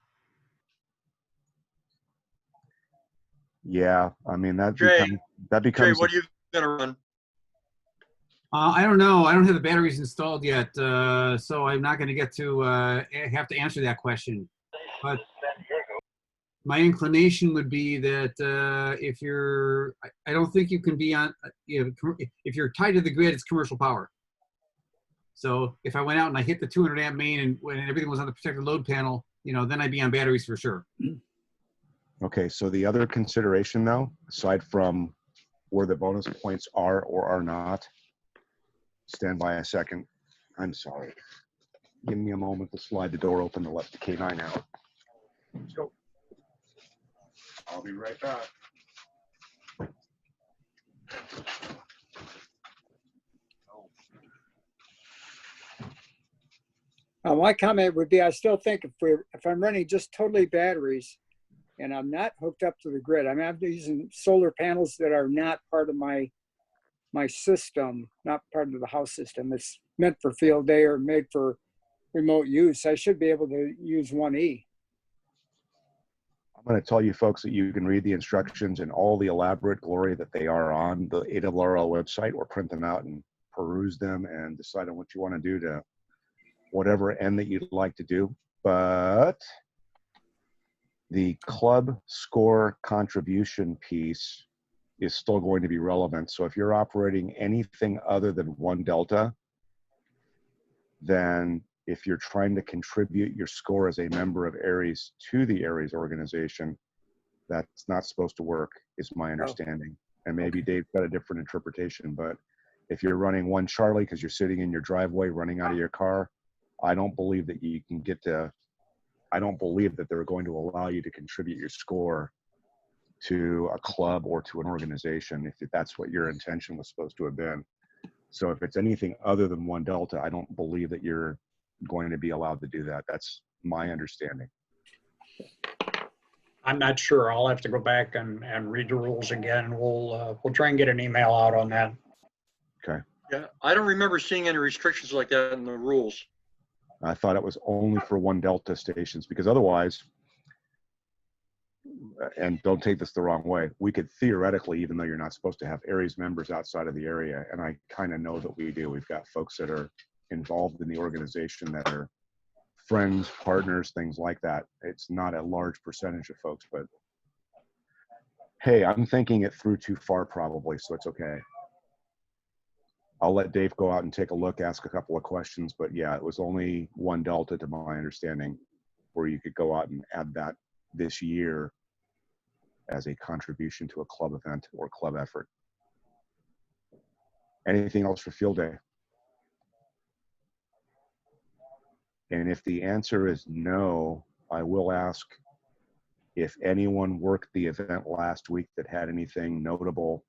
Yeah, I mean, that Jay, becomes. Jay, what are you gonna run? I don't know. I don't have the batteries installed yet, so I'm not going to get to have to answer that question. But my inclination would be that if you're, I don't think you can be on, if you're tied to the grid, it's commercial power. So if I went out and I hit the 200 amp main and when everything was on the protected load panel, then I'd be on batteries for sure. Okay, so the other consideration though, aside from where the bonus points are or are not, stand by a second. I'm sorry. Give me a moment to slide the door open to let the K9 out. Let's go. I'll be right back. My comment would be, I still think if I'm running just totally batteries and I'm not hooked up to the grid, I'm using solar panels that are not part of my system, not part of the house system. It's meant for field day or made for remote use. I should be able to use 1E. I'm going to tell you folks that you can read the instructions in all the elaborate glory that they are on the ARRL website, or print them out and peruse them and decide on what you want to do to whatever end that you'd like to do. But the club score contribution piece is still going to be relevant. So if you're operating anything other than 1 delta, then if you're trying to contribute your score as a member of ARES to the ARES organization, that's not supposed to work, is my understanding. And maybe Dave's got a different interpretation, but if you're running 1 Charlie because you're sitting in your driveway running out of your car, I don't believe that you can get to, I don't believe that they're going to allow you to contribute your score to a club or to an organization if that's what your intention was supposed to have been. So if it's anything other than 1 delta, I don't believe that you're going to be allowed to do that. That's my understanding. I'm not sure. I'll have to go back and read the rules again. We'll try and get an email out on that. Okay. Yeah, I don't remember seeing any restrictions like that in the rules. I thought it was only for 1 Delta stations, because otherwise, and don't take this the wrong way, we could theoretically, even though you're not supposed to have ARES members outside of the area, and I kind of know that we do. We've got folks that are involved in the organization that are friends, partners, things like that. It's not a large percentage of folks, but hey, I'm thinking it through too far probably, so it's okay. I'll let Dave go out and take a look, ask a couple of questions, but yeah, it was only 1 Delta to my understanding, where you could go out and add that this year as a contribution to a club event or club effort. Anything else for field day? And if the answer is no, I will ask if anyone worked the event last week that had anything notable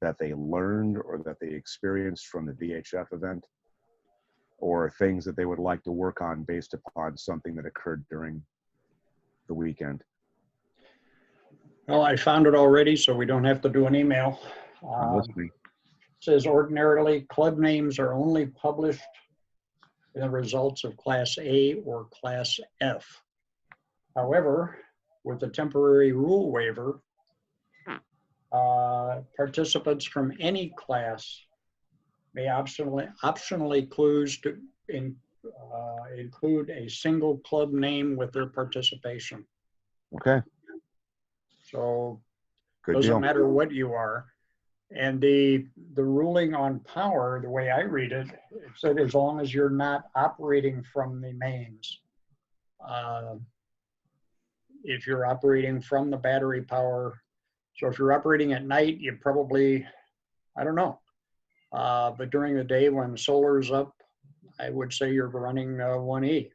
that they learned or that they experienced from the VHF event, or things that they would like to work on based upon something that occurred during the weekend. Well, I found it already, so we don't have to do an email. I'm listening. It says ordinarily club names are only published in the results of Class A or Class F. However, with the temporary rule waiver, participants from any class may optionally include a single club name with their participation. Okay, So good doesn't deal. matter what you are. And the ruling on power, the way I read it, it said as long as you're not operating from the mains. If you're operating from the battery power, so if you're operating at night, you probably, I don't know. But during the day when solar's up, I would say you're running 1E.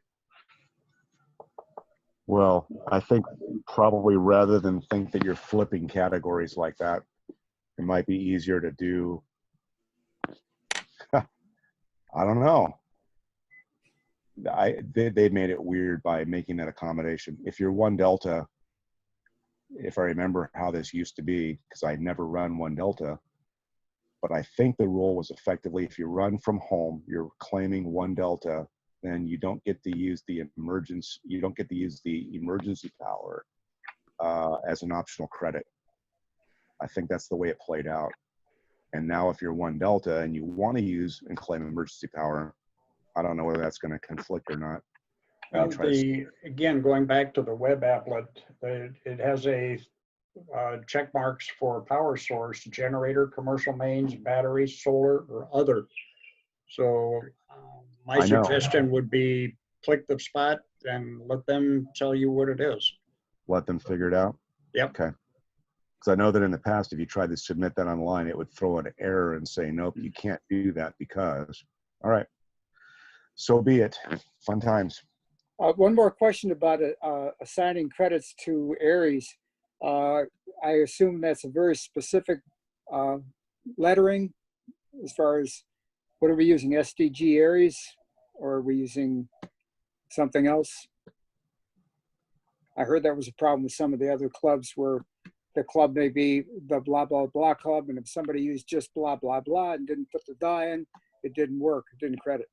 Well, I think probably rather than think that you're flipping categories like that, it might be easier to do, I don't know. They made it weird by making that accommodation. If you're 1 Delta, if I remember how this used to be, because I never run 1 Delta, but I think the rule was effectively if you run from home, you're claiming 1 Delta, then you don't get to use the emergency power as an optional credit. I think that's the way it played out. And now if you're 1 Delta and you want to use and claim emergency power, I don't know whether that's going to conflict or not. Well, again, going back to the web applet, it has a check marks for power source, generator, commercial mains, battery, solar, or other. So my suggestion would be click the spot and let them tell you what it is. Let them figure it out? Yep. Okay. Because I know that in the past, if you tried to submit that online, it would throw an error and say, nope, you can't do that because, all right. So be it. Fun times. One more question about assigning credits to ARES. I assume that's a very specific lettering as far as what are we using, SDG ARES, or are we using something else? I heard that was a problem with some of the other clubs where the club may be the blah, blah, blah club, and if somebody used just blah, blah, blah and didn't put the die in, it didn't work, it didn't credit.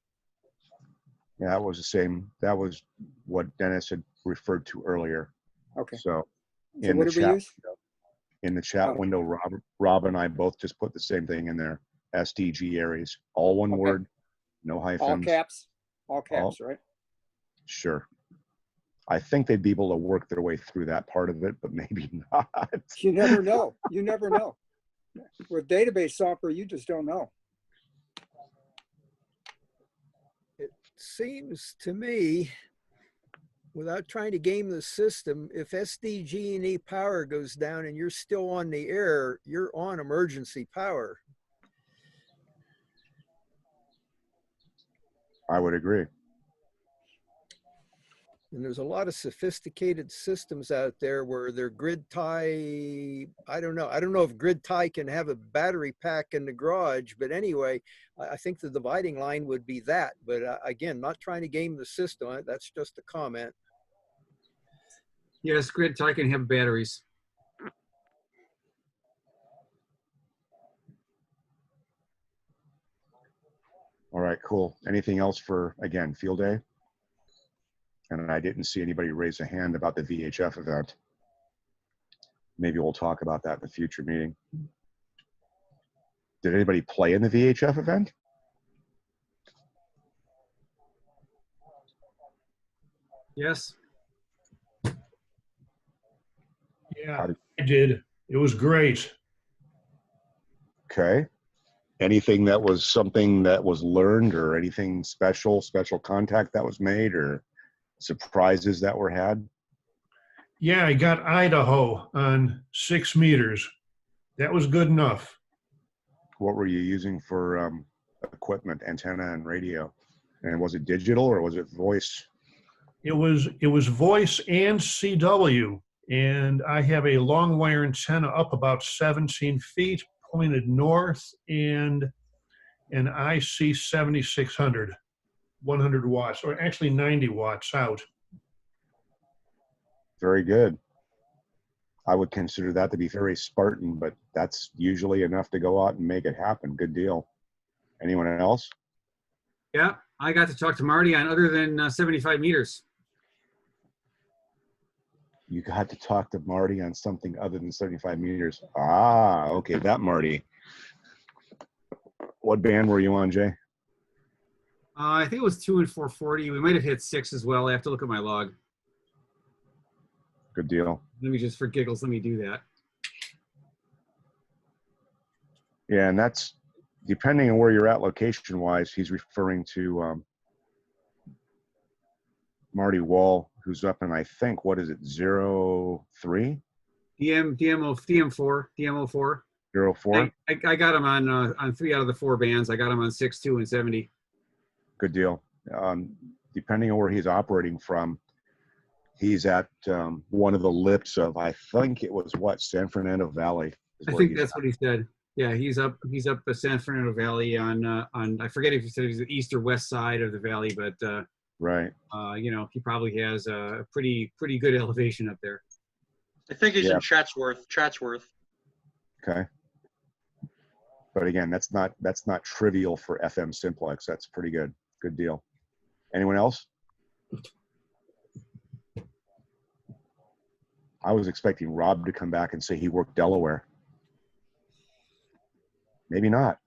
Yeah, that was the same. That was what Dennis had referred to earlier. Okay. So what do we use? In the chat window, Rob and I both just put the same thing in there. SDG ARES, all one word, no hyphens. All caps, right? Sure. I think they'd be able to work their way through that part of it, but maybe not. You never know. You never know. With database software, you just don't know. It seems to me, without trying to game the system, if SDG&E power goes down and you're still on the air, you're on emergency power. I would agree. And there's a lot of sophisticated systems out there where they're grid tie. I don't know. I don't know if grid tie can have a battery pack in the garage, but anyway, I think the dividing line would be that. But again, not trying to game the system. That's just a comment. Yes, grid tie can have batteries. All right, cool. Anything else for, again, field day? And I didn't see anybody raise a hand about the VHF event. Maybe we'll talk about that in a future meeting. Did anybody play in the VHF event? Yes. Yeah, I did. It was great. Okay. Anything that was something that was learned, or anything special contact that was made, or surprises that were had? Yeah, I got Idaho on 6 meters. That was good enough. What were you using for equipment, antenna and radio? And was it digital or was it voice? It was voice and CW, and I have a long wire antenna up about 17 feet, pointed north, and an IC 7600, 100 watts, or actually 90 watts out. Very good. I would consider that to be very Spartan, but that's usually enough to go out and make it happen. Good deal. Anyone else? Yeah, I got to talk to Marty on other than 75 meters. You got to talk to Marty on something other than 75 meters. Ah, okay, that Marty. What band were you on, Jay? I think it was 2 and 440. We might have hit 6 as well. I have to look at my log. Good deal. Let me just, for giggles, let me do that. Yeah, and that's depending on where you're at location-wise. He's referring to Marty Wall, who's up in, I think, what is it, 03? DMO4. 04? I got him on 3 out of the 4 bands. I got him on 6, 2, and 70. Good deal. Depending on where he's operating from, he's at one of the lips of, I think it was what, San Fernando Valley. I think that's what he said. Yeah, he's up the San Fernando Valley on I forget if he said he was the east or west side of the valley, but right. You know, he probably has a pretty good elevation up there. I think he's in Chatsworth. Okay. But again, that's not trivial for FM simplex. That's pretty good. Good deal. Anyone else? I was expecting Rob to come back and say he worked Delaware. Maybe not.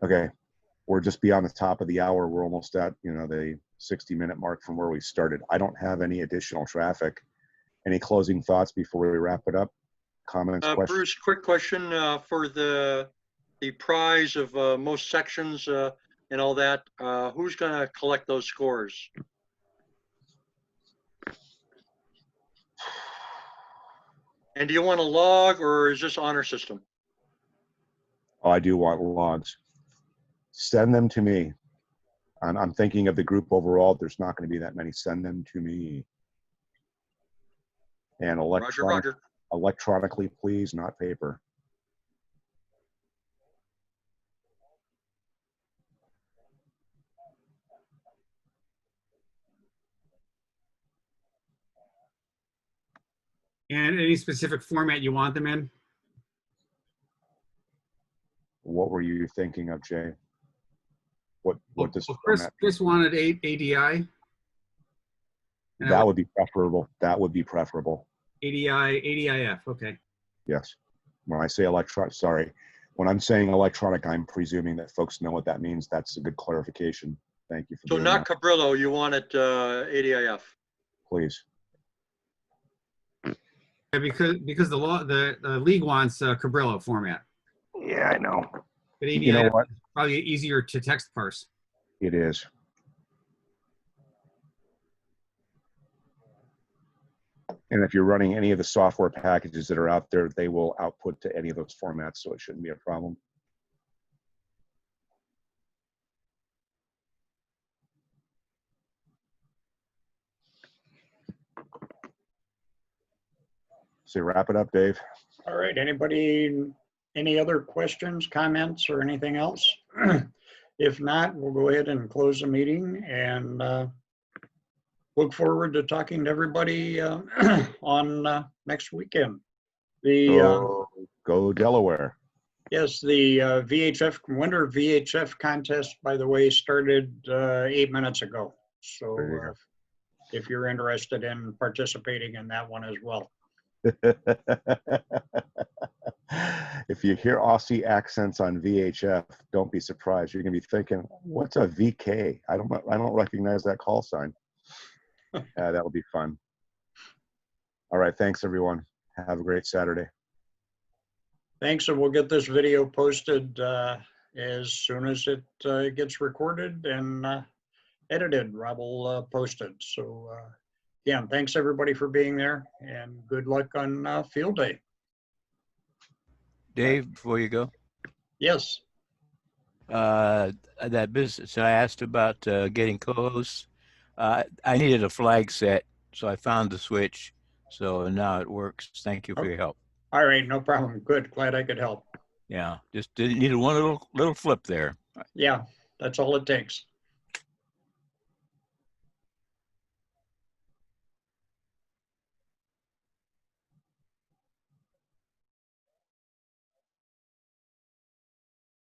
Okay. We're just beyond the top of the hour. We're almost at, you know, the 60-minute mark from where we started. I don't have any additional traffic. Any closing thoughts before we wrap it up? Comments, questions? Bruce, quick question for the prize of most sections and all that. Who's going to collect those scores? And do you want a log, or is this honor system? Oh, I do want logs. Send them to me. I'm thinking of the group overall. There's not going to be that many. Send them to me. And electronically, please, not paper. And any specific format you want them in? What were you thinking of, Jay? What does Chris wanted ADI. That would be preferable. That would be preferable. ADIF, okay. Yes. When I say electronic, sorry. When I'm saying electronic, I'm presuming that folks know what that means. That's a good clarification. Thank you for So doing not that. Cabrillo, you want it ADIF. Please. Yeah, because the league wants Cabrillo format. Yeah, I know. But ADIF You know what? is probably easier to text parse. It is. And if you're running any of the software packages that are out there, they will output to any of those formats, so it shouldn't be a problem. So wrap it up, Dave. All right, anybody, any other questions, comments, or anything else? If not, we'll go ahead and close the meeting and look forward to talking to everybody on next weekend. The Go Delaware. yes, the VHF winter VHF contest, by the way, started 8 minutes ago. So There you go. if you're interested in participating in that one as well. If you hear Aussie accents on VHF, don't be surprised. You're gonna be thinking, "What's a VK? I don't recognize that call sign." That'll be fun. All right, thanks everyone. Have a great Saturday. Thanks, and we'll get this video posted as soon as it gets recorded and edited. Rob will post it. So again, thanks everybody for being there, and good luck on field day. Dave, before you go, Yes. that business I asked about getting co-hosts, I needed a flag set, so I found the switch. So now it works. Thank you for your help. All right, no problem. Good. Glad I could help. Yeah, just needed one little flip there. Yeah, that's all it takes.